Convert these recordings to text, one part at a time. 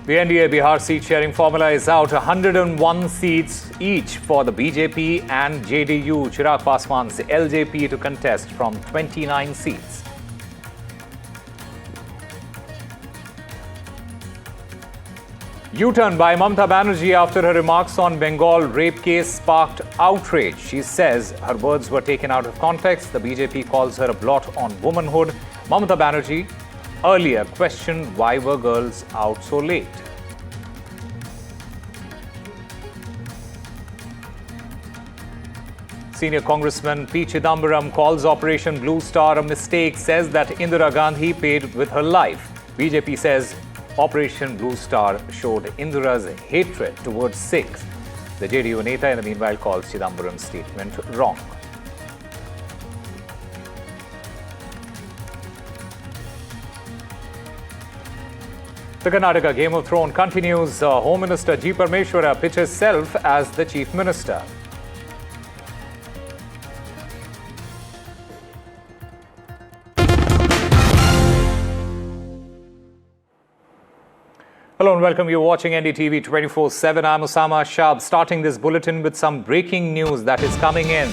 The NDA Bihar seat sharing formula is out. 101 seats each for the BJP and JDU. Chirag Paswan's LJP to contest from 29 seats. U-turn by Mamata Banerjee after her remarks on Bengal rape case sparked outrage. She says her words were taken out of context. The BJP calls her a blot on womanhood. Mamata Banerjee earlier questioned why were girls out so late. Senior Congressman P. Chidambaram calls Operation Blue Star a mistake, says that Indira Gandhi paid with her life. BJP says Operation Blue Star showed Indira's hatred towards Sikhs. The JDU Neta in the meanwhile calls Chidambaram's statement wrong. The Karnataka Game of Thrones continues. Home Minister G. Parmeshwara pitches self as the Chief Minister. Hello and welcome. You're watching NDTV 24/7. I'm Osama Shab, starting this bulletin with some breaking news that is coming in.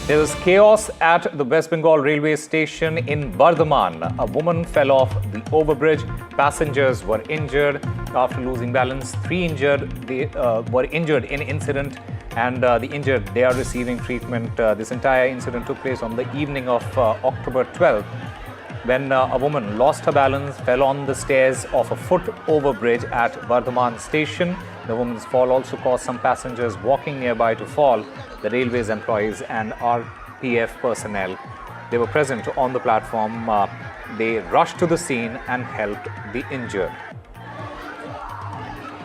There was chaos at the West Bengal railway station in Bardhaman. A woman fell off the overbridge. Passengers were injured after losing balance. 3 injured. They were injured in incident, and the injured, they are receiving treatment. This entire incident took place on the evening of October 12th. When a woman lost her balance, fell on the stairs of a foot overbridge at Bardhaman station. The woman's fall also caused some passengers walking nearby to fall. The railways employees and RPF personnel, they were present on the platform. They rushed to the scene and helped the injured.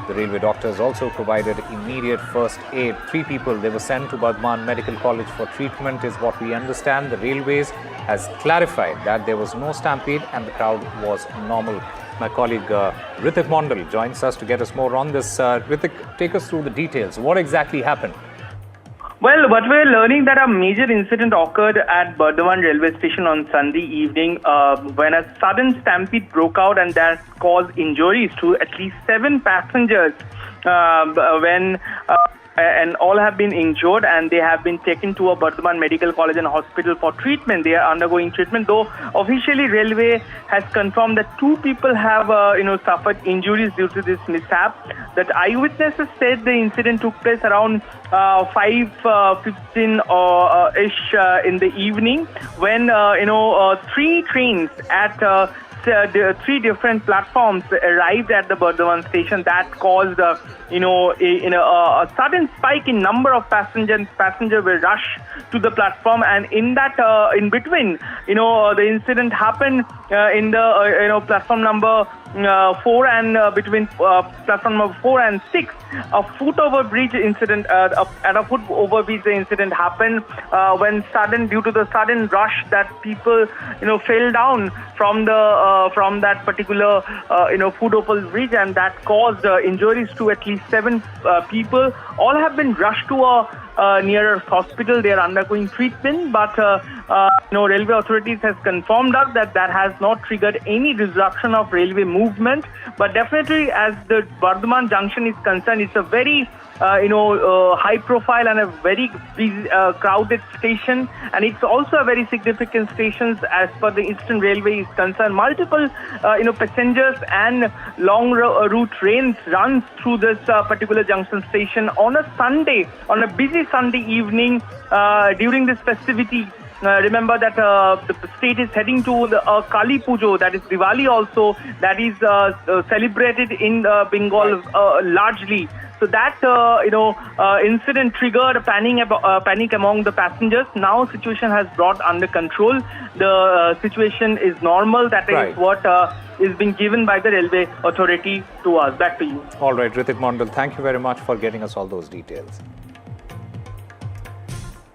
The railway doctors also provided immediate first aid. 3 people, they were sent to Bardhaman Medical College for treatment, is what we understand. The railways has clarified that there was no stampede and the crowd was normal. My colleague Ritik Mondal joins us to get us more on this. Ritik, take us through the details. What exactly happened? Well, what we're learning that a major incident occurred at Bardhaman railway station on Sunday evening when a sudden stampede broke out, and that caused injuries to at least 7 passengers and all have been injured, and they have been taken to a Bardhaman Medical College and Hospital for treatment. They are undergoing treatment, though officially railway has confirmed that 2 people have suffered injuries due to this mishap. That eyewitnesses said the incident took place around 5:15 ish in the evening when 3 trains at 3 different platforms arrived at the Bardhaman station. That caused a sudden spike in number of passengers. Passengers were rushed to the platform, and in that in between, the incident happened in the platform number 4 and between platform number 4 and 6, a foot overbridge incident. At a foot overbridge, the incident happened when due to the sudden rush that people fell down from that particular foot overbridge, and that caused injuries to at least 7 people. All have been rushed to a nearer hospital. They are undergoing treatment, but railway authorities has confirmed us that has not triggered any disruption of railway movement. But definitely, as the Bardhaman junction is concerned, it's a very high profile and a very busy, crowded station, and it's also a very significant station as per the Eastern Railway is concerned. Multiple passengers and long route trains runs through this particular junction station on a Sunday, on a busy Sunday evening during this festivity. Remember that the state is heading to the Kali Pujo, that is Diwali also, that is celebrated in Bengal largely. So that incident triggered panic among the passengers. Now situation has brought under control. The situation is normal. That is what is being given by the railway authority to us. Back to you. All right, Ritik Mondal, thank you very much for getting us all those details.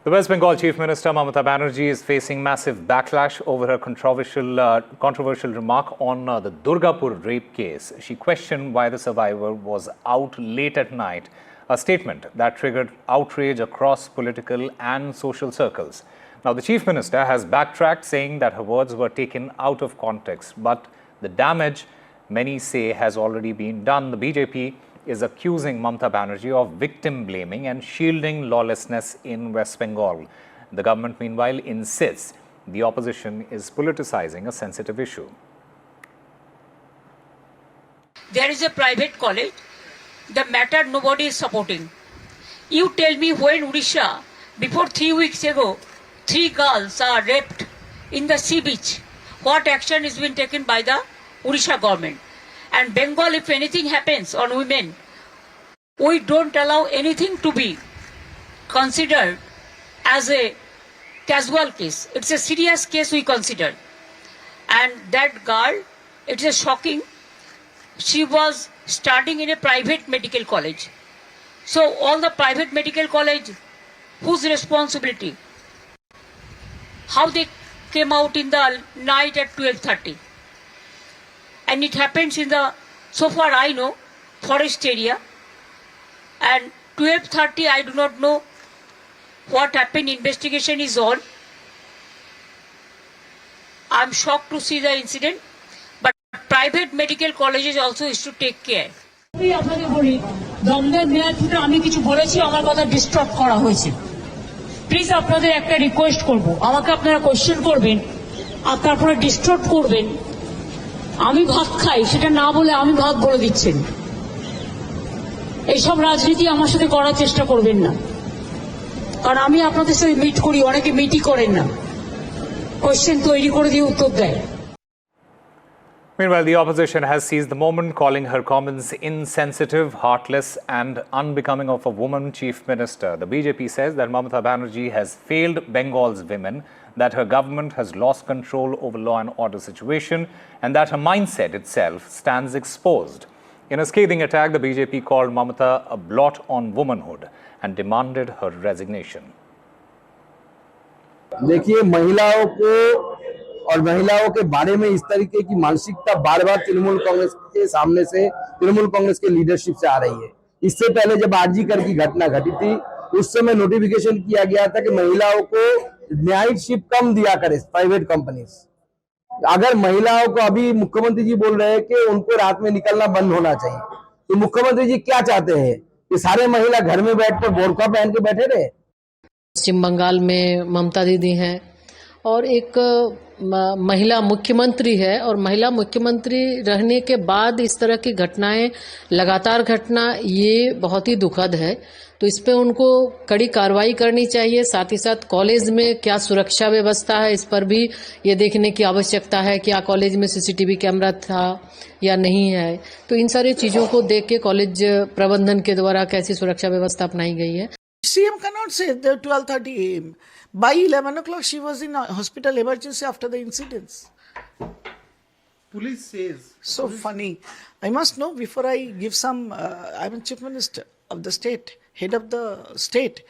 The West Bengal Chief Minister Mamata Banerjee is facing massive backlash over her controversial remark on the Durgapur rape case. She questioned why the survivor was out late at night, a statement that triggered outrage across political and social circles. Now, the Chief Minister has backtracked, saying that her words were taken out of context, but the damage many say has already been done. The BJP is accusing Mamata Banerjee of victim blaming and shielding lawlessness in West Bengal. The government, meanwhile, insists the opposition is politicizing a sensitive issue. There is a private college. The matter nobody is supporting. You tell me when Odisha, before 3 weeks ago, 3 girls are raped in the sea beach. What action is being taken by the Odisha government? And Bengal, if anything happens on women, we don't allow anything to be considered as a casual case. It's a serious case we consider. And that girl, it's a shocking. She was studying in a private medical college. So all the private medical college, whose responsibility? How they came out in the night at 12:30. And it happens in the, so far I know, forest area. And 12:30, I do not know what happened. Investigation is on. I'm shocked to see the incident. But private medical colleges also is to take care. আপনাদের বলি দমদের মেয়াদ ফুটে আমি কিছু বলেছি আমার কথা disturb করা হয়েছে প্লিজ আপনাদের একটা রিকোয়েস্ট করব আমাকে আপনারা কোশ্চেন করবেন আর তারপরে ডিস্টার্ব করবেন আমি ভাত খাই সেটা না বলে আমি ভাত বলে দিচ্ছেন এইসব রাজনীতি আমার সাথে করার চেষ্টা করবেন না কারণ আমি আপনাদের সাথে মিট করি অনেকে মিটই করেন না কোশ্চেন তৈরি করে দিয়ে উত্তর দেয় Meanwhile, the opposition has seized the moment, calling her comments insensitive, heartless and unbecoming of a woman chief minister. The BJP says that Mamata Banerjee has failed Bengal's women, that her government has lost control over law and order situation and that her mindset itself stands exposed. In a scathing attack, the BJP called Mamata a blot on womanhood and demanded her resignation. देखिए महिलाओं को और महिलाओं के बारे में इस तरीके की मानसिकता बार बार तृणमूल कांग्रेस के सामने से तृणमूल कांग्रेस के लीडरशिप से आ रही है। इससे पहले जब आरजी कर की घटना घटी थी उस समय नोटिफिकेशन किया गया था कि महिलाओं को नाइट शिफ्ट कम दिया करे प्राइवेट कंपनीज। अगर महिलाओं को अभी मुख्यमंत्री जी बोल रहे हैं कि उनको रात में निकलना बंद होना चाहिए, तो मुख्यमंत्री जी क्या चाहते हैं कि सारे महिला घर में बैठकर बोरखा पहन के बैठे रहे? पश्चिम बंगाल में ममता दीदी हैं और एक महिला मुख्यमंत्री है और महिला मुख्यमंत्री रहने के बाद इस तरह की घटनाएं लगातार घटना ये बहुत ही दुखद है तो इस पे उनको कड़ी कार्रवाई करनी चाहिए। साथ ही साथ कॉलेज में क्या सुरक्षा व्यवस्था है इस पर भी ये देखने की आवश्यकता है क्या कॉलेज में सीसीटीवी कैमरा था या नहीं है। तो इन सारी चीजों को देख के कॉलेज प्रबंधन के द्वारा कैसी सुरक्षा व्यवस्था अपनाई गई है। CM cannot say the 12:30 AM. By 11 o'clock, she was in hospital emergency after the incidents. Police says. So funny. I must know before I give some. I'm a chief minister of the state, head of the state.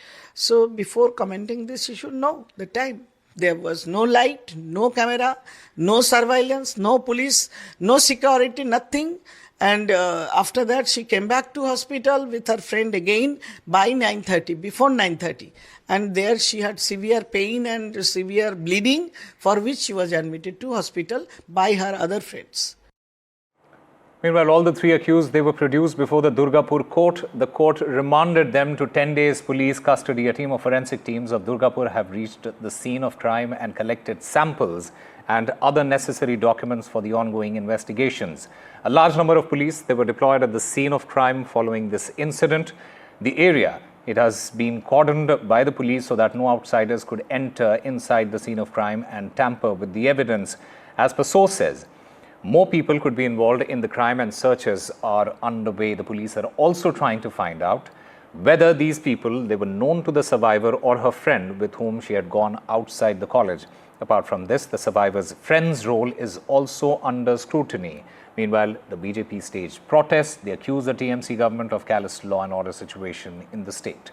So before commenting this, you should know the time. There was no light, no camera, no surveillance, no police, no security, nothing. And after that, she came back to hospital with her friend again by 9:30, before 9:30. And there she had severe pain and severe bleeding, for which she was admitted to hospital by her other friends. Meanwhile, all the three accused, they were produced before the Durgapur court. The court remanded them to 10 days police custody. A team of forensic teams of Durgapur have reached the scene of crime and collected samples and other necessary documents for the ongoing investigations. A large number of police, they were deployed at the scene of crime following this incident. The area, it has been cordoned by the police so that no outsiders could enter inside the scene of crime and tamper with the evidence. As per sources, more people could be involved in the crime and searches are underway. The police are also trying to find out whether these people, they were known to the survivor or her friend with whom she had gone outside the college. Apart from this, the survivor's friend's role is also under scrutiny. Meanwhile, the BJP staged protests. They accused the TMC government of callous law and order situation in the state.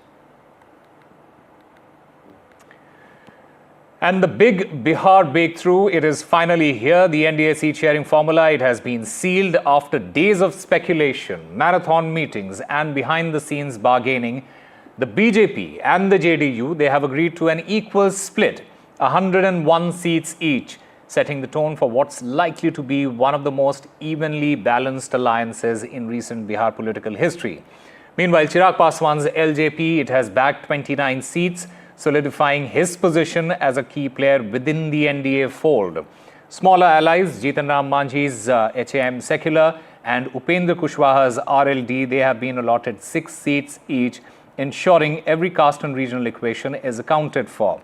And the big Bihar breakthrough, it is finally here. The NDA seat sharing formula, it has been sealed after days of speculation, marathon meetings and behind the scenes bargaining. The BJP and the JDU, they have agreed to an equal split, 101 seats each. setting the tone for what's likely to be one of the most evenly balanced alliances in recent Bihar political history. Meanwhile, Chirag Paswan's LJP, it has bagged 29 seats, solidifying his position as a key player within the NDA fold. Smaller allies, Jitan Ram Manjhi's HAM Secular and Upendra Kushwaha's RLD, they have been allotted 6 seats each, ensuring every caste and regional equation is accounted for.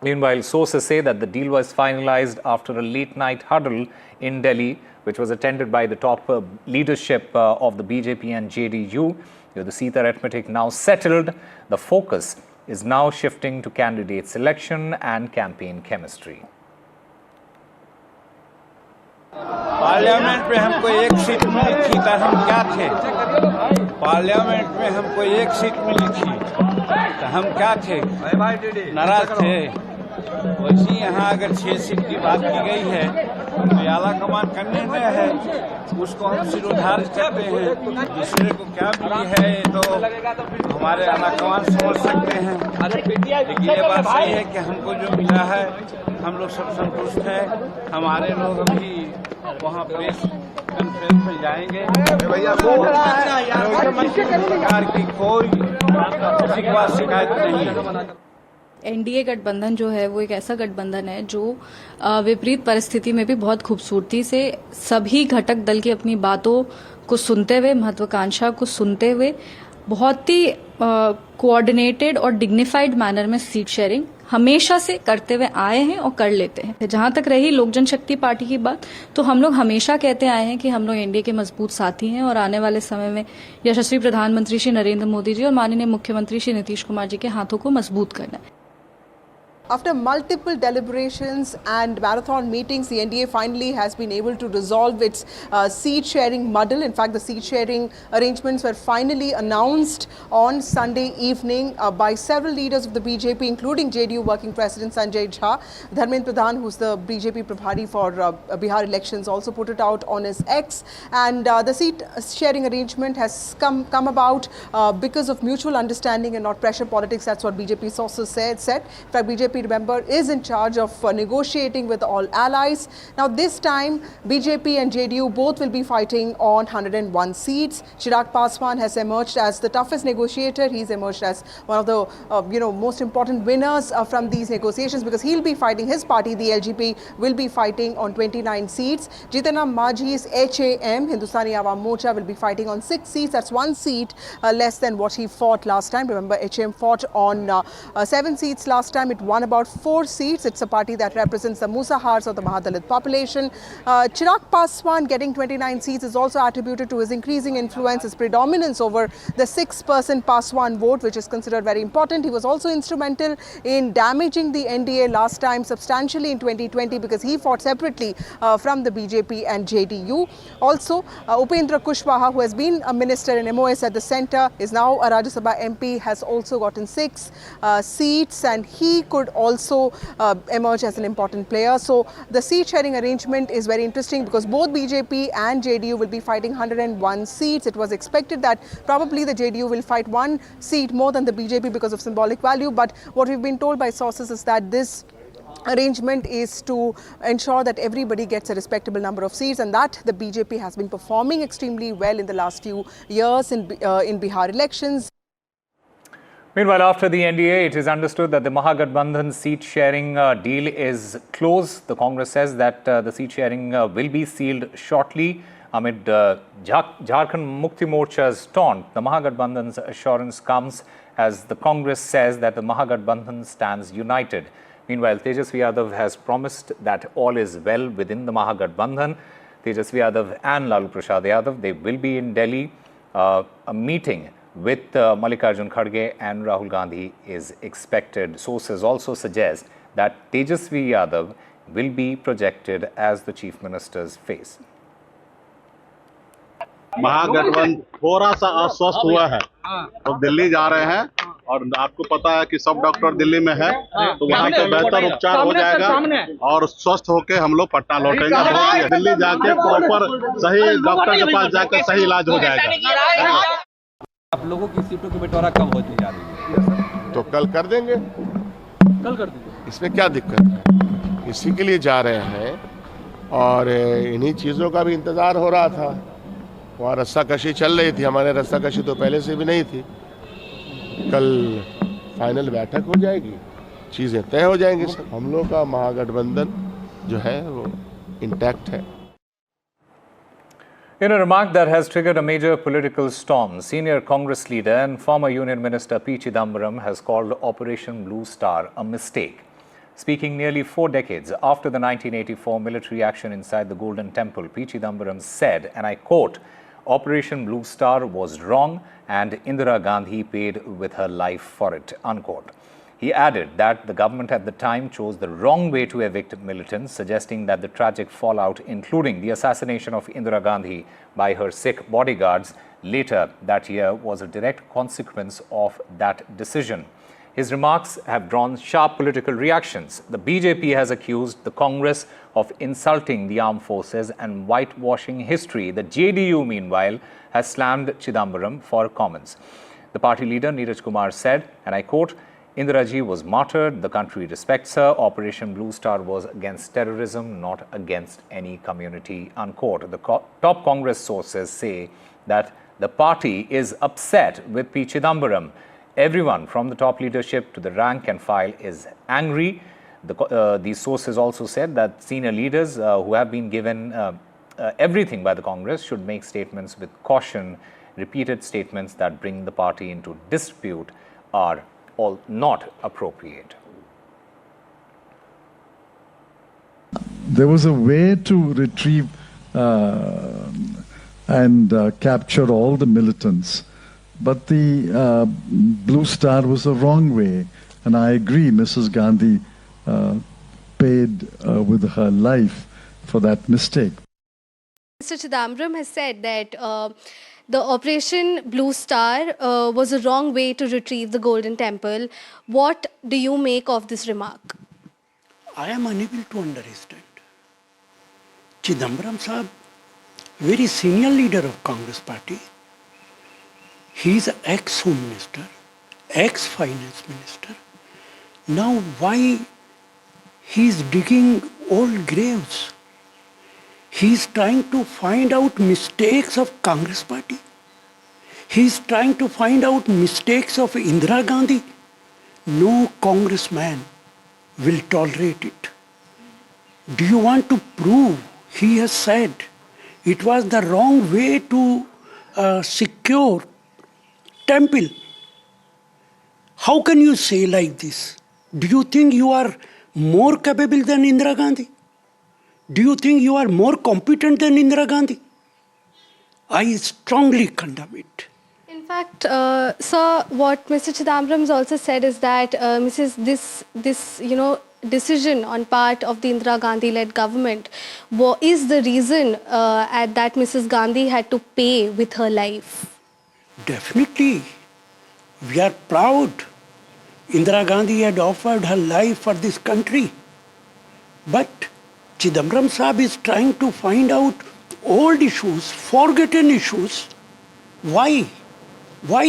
Meanwhile, sources say that the deal was finalized after a late-night huddle in Delhi, which was attended by the top leadership of the BJP and JDU. With the seat arithmetic now settled, the focus is now shifting to candidate selection and campaign chemistry. Parliament में हमको एक seat मिली थी तो हम क्या थे? Parliament में हमको एक सीट मिली थी तो हम क्या थे? नाराज थे। वैसे यहाँ अगर 6 सीट की बात की गई है तो आला कमान का निर्णय है, उसको हम सिरोधार्य करते हैं। दूसरे को क्या मिली है तो हमारे आला कमान समझ सकते हैं, लेकिन ये बात सही है कि हमको जो मिला है हम लोग सब संतुष्ट हैं। हमारे लोग अभी वहाँ प्रेस कॉन्फ्रेंस में जाएंगे। सरकार की कोई शिकायत नहीं है। एनडीए गठबंधन जो है वो एक ऐसा गठबंधन है जो विपरीत परिस्थिति में भी बहुत खूबसूरती से सभी घटक दल की अपनी बातों को सुनते हुए, महत्वाकांक्षा को सुनते हुए बहुत ही कोऑर्डिनेटेड और डिग्निफाइड मैनर में सीट शेयरिंग हमेशा से करते हुए आए हैं और कर लेते हैं। जहां तक रही लोक जनशक्ति पार्टी की बात, तो हम लोग हमेशा कहते आए हैं कि हम लोग एनडीए के मजबूत साथी हैं और आने वाले समय में यशस्वी प्रधानमंत्री श्री नरेंद्र मोदी जी और माननीय मुख्यमंत्री श्री नीतीश कुमार जी के हाथों को मजबूत करना है। After multiple deliberations and marathon meetings, the NDA finally has been able to resolve its seat-sharing muddle. In fact, the seat-sharing arrangements were finally announced on Sunday evening by several leaders of the BJP, including JDU Working President Sanjay Jha. Dharmendra Pradhan, who's the BJP Prabhari for Bihar elections, also put it out on his X. And the seat-sharing arrangement has come about because of mutual understanding and not pressure politics. That's what BJP sources said. In fact, BJP, remember, is in charge of negotiating with all allies. Now this time BJP and JDU both will be fighting on 101 seats. Chirag Paswan has emerged as the toughest negotiator. He's emerged as one of the most important winners from these negotiations, because he'll be fighting, his party, the LJP, will be fighting on 29 seats. Jitan Ram Manjhi's HAM, Hindustani Awam Morcha, will be fighting on 6 seats. That's 1 seat less than what he fought last time. Remember, HAM fought on 7 seats last time. It won about 4 seats. It's a party that represents the Musahars of the Mahadalit population. Chirag Paswan getting 29 seats is also attributed to his increasing influence, his predominance over the 6% Paswan vote, which is considered very important. He was also instrumental in damaging the NDA last time substantially in 2020, because he fought separately from the BJP and JDU. Also, Upendra Kushwaha, who has been a minister in MOS at the centre, is now a Rajya Sabha MP, has also gotten 6 seats, and he could also emerge as an important player. So the seat sharing arrangement is very interesting, because both BJP and JDU will be fighting 101 seats. It was expected that probably the JDU will fight 1 seat more than the BJP because of symbolic value, but what we've been told by sources is that this arrangement is to ensure that everybody gets a respectable number of seats, and that the BJP has been performing extremely well in the last few years in Bihar elections. Meanwhile, after the NDA, it is understood that the Mahagathbandhan seat-sharing deal is closed. The Congress says that the seat-sharing will be sealed shortly. Amid Jharkhand Mukti Morcha's taunt, the Mahagathbandhan's assurance comes as the Congress says that the Mahagathbandhan stands united. Meanwhile, Tejasvi Yadav has promised that all is well within the Mahagathbandhan. Tejasvi Yadav and Lalu Prasad Yadav, they will be in Delhi. A meeting with Mallikarjun Kharge and Rahul Gandhi is expected. Sources also suggest that Tejasvi Yadav will be projected as the Chief Minister's face. महागठबंधन थोड़ा सा अस्वस्थ हुआ है तो दिल्ली जा रहे हैं, और आपको पता है कि सब डॉक्टर दिल्ली में है, तो वहाँ पे बेहतर उपचार हो जाएगा और स्वस्थ होके हम लोग पटना लौटेंगे। दिल्ली जाके प्रॉपर सही डॉक्टर के पास जाकर सही इलाज हो जाएगा। आप लोगों की सीटों की बंटवारा कब होती जा रही है? तो कल कर देंगे। कल कर देंगे, इसमें क्या दिक्कत है? इसी के लिए जा रहे हैं और इन्हीं चीज़ों का भी इंतज़ार हो रहा था। वहाँ रस्साकशी चल रही थी, हमारे रस्साकशी तो पहले से भी नहीं थी। कल फाइनल बैठक हो जाएगी, चीज़ें तय हो जाएंगी। हम लोग का महागठबंधन जो है वो इंटैक्ट है। In a remark that has triggered a major political storm, senior Congress leader and former Union Minister P. Chidambaram has called Operation Blue Star a mistake. Speaking nearly 4 decades after the 1984 military action inside the Golden Temple, P. Chidambaram said, and I quote, "Operation Blue Star was wrong and Indira Gandhi paid with her life for it," unquote. He added that the government at the time chose the wrong way to evict militants, suggesting that the tragic fallout, including the assassination of Indira Gandhi by her Sikh bodyguards later that year, was a direct consequence of that decision. His remarks have drawn sharp political reactions. The BJP has accused the Congress of insulting the armed forces and whitewashing history. The JDU, meanwhile, has slammed Chidambaram for comments. The party leader, Neeraj Kumar, said, and I quote, "Indira Ji was martyred. The country respects her. Operation Blue Star was against terrorism, not against any community," unquote. The top Congress sources say that the party is upset with P. Chidambaram. Everyone from the top leadership to the rank and file is angry. These sources also said that senior leaders who have been given everything by the Congress should make statements with caution. Repeated statements that bring the party into dispute are all not appropriate. There was a way to retrieve and capture all the militants, but the Blue Star was the wrong way, and I agree Mrs. Gandhi paid with her life for that mistake. Mr. Chidambaram has said that the Operation Blue Star was a wrong way to retrieve the Golden Temple. What do you make of this remark? I am unable to understand. Chidambaram Sahab, very senior leader of Congress party. He is ex-Home Minister, ex-Finance Minister. Now why he is digging old graves? He is trying to find out mistakes of Congress party. He is trying to find out mistakes of Indira Gandhi. No congressman will tolerate it. Do you want to prove? He has said it was the wrong way to secure temple. How can you say like this? Do you think you are more capable than Indira Gandhi? Do you think you are more competent than Indira Gandhi? I strongly condemn it. In fact, sir, what Mr. Chidambaram has also said is that this decision on part of the Indira Gandhi-led government is the reason that Mrs. Gandhi had to pay with her life. Definitely. We are proud. Indira Gandhi had offered her life for this country. But Chidambaram Sahab is trying to find out old issues, forgotten issues. Why? Why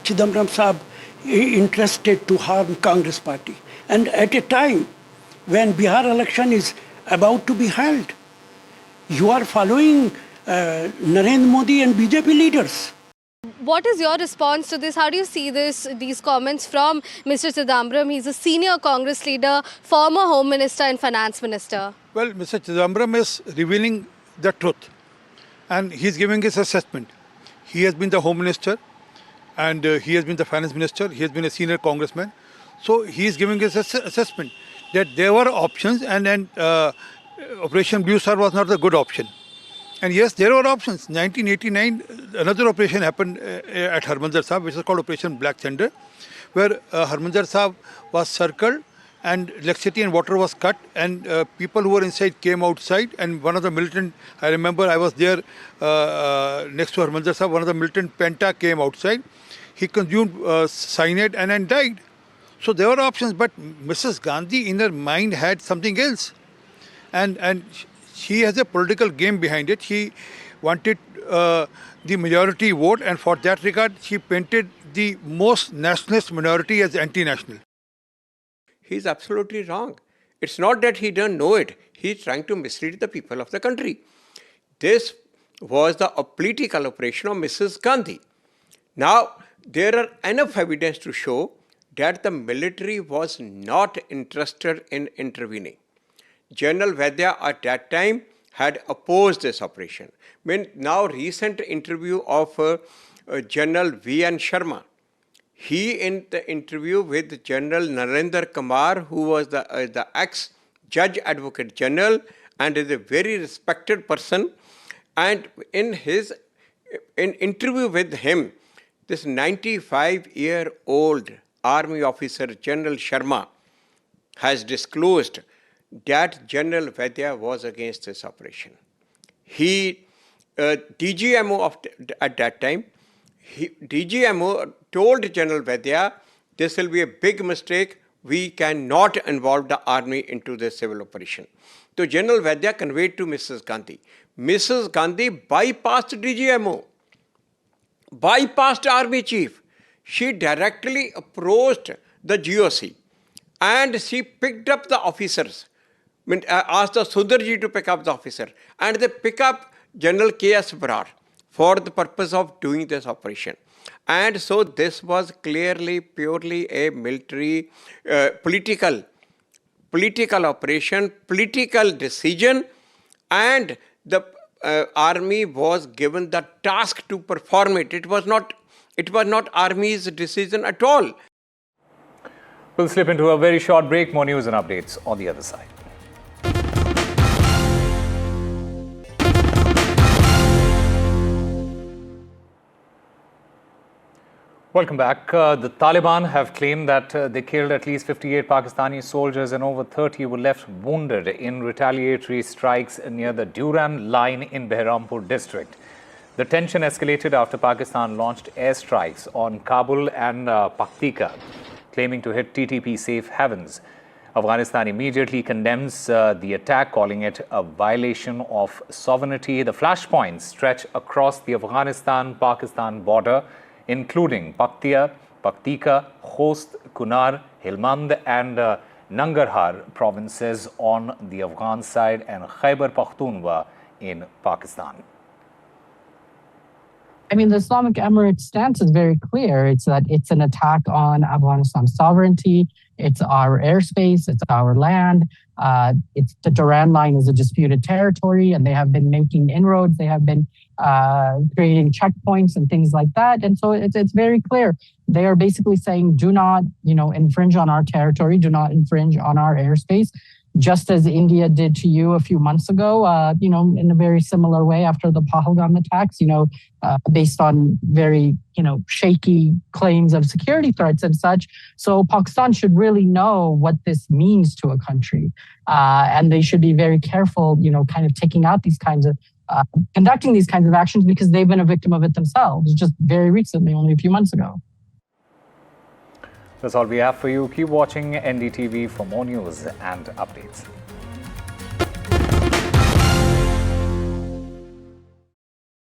Chidambaram Sahab interested to harm Congress party? And at a time when Bihar election is about to be held, you are following Narendra Modi and BJP leaders. What is your response to this? How do you see these comments from Mr. Chidambaram? He's a senior Congress leader, former Home Minister and Finance Minister. Well, Mr. Chidambaram is revealing the truth and he's giving his assessment. He has been the Home Minister and he has been the Finance Minister. He has been a senior congressman. So he is giving his assessment that there were options and Operation Blue Star was not a good option. And yes, there were options. 1989, another operation happened at Harmandir Sahib, which is called Operation Black Thunder, where Harmandir Sahib was circled and electricity and water was cut and people who were inside came outside and one of the militant, I remember I was there next to Harmandir Sahib, one of the militant Penta came outside. He consumed cyanide and then died. So there were options, but Mrs. Gandhi in her mind had something else. And she has a political game behind it. She wanted the majority vote, and for that regard, she painted the most nationalist minority as anti-national. He's absolutely wrong. It's not that he doesn't know it. He's trying to mislead the people of the country. This was the political operation of Mrs. Gandhi. Now, there are enough evidence to show that the military was not interested in intervening. General Vaidya at that time had opposed this operation. Now recent interview of General V.N. Sharma, he in the interview with General Narendra Kumar, who was the ex-Judge Advocate General and is a very respected person, and in interview with him, this 95-year-old army officer, General Sharma, has disclosed that General Vaidya was against this operation. DGMO at that time, DGMO told General Vaidya, this will be a big mistake, we cannot involve the army into this civil operation. So General Vaidya conveyed to Mrs. Gandhi. Mrs. Gandhi bypassed DGMO, bypassed army chief. She directly approached the GOC and she picked up the officers. Asked the Sundarji to pick up the officer, and they pick up General K.S. Brar for the purpose of doing this operation. And so this was clearly, purely a military, political operation, political decision, and the army was given the task to perform it. It was not army's decision at all. We'll slip into a very short break. More news and updates on the other side. Welcome back. The Taliban have claimed that they killed at least 58 Pakistani soldiers and over 30 were left wounded in retaliatory strikes near the Duran line in Behrampur district. The tension escalated after Pakistan launched airstrikes on Kabul and Paktika, claiming to hit TTP safe havens. Afghanistan immediately condemns the attack, calling it a violation of sovereignty. The flashpoints stretch across the Afghanistan-Pakistan border, including Paktia, Paktika, Khost, Kunar, Helmand and Nangarhar provinces on the Afghan side and Khyber Pakhtunkhwa in Pakistan. I mean, the Islamic Emirates stance is very clear. It's that it's an attack on Afghanistan's sovereignty. It's our airspace. It's our land. It's the Duran line is a disputed territory, and they have been making inroads. They have been creating checkpoints and things like that. And so it's very clear. They are basically saying, do not, infringe on our territory. Do not infringe on our airspace. Just as India did to you a few months ago, in a very similar way after the Pahalgam attacks, based on very, shaky claims of security threats and such. So Pakistan should really know what this means to a country. And they should be very careful, kind of taking out these kinds of, conducting these kinds of actions because they've been a victim of it themselves just very recently, only a few months ago. That's all we have for you. Keep watching NDTV for more news and updates.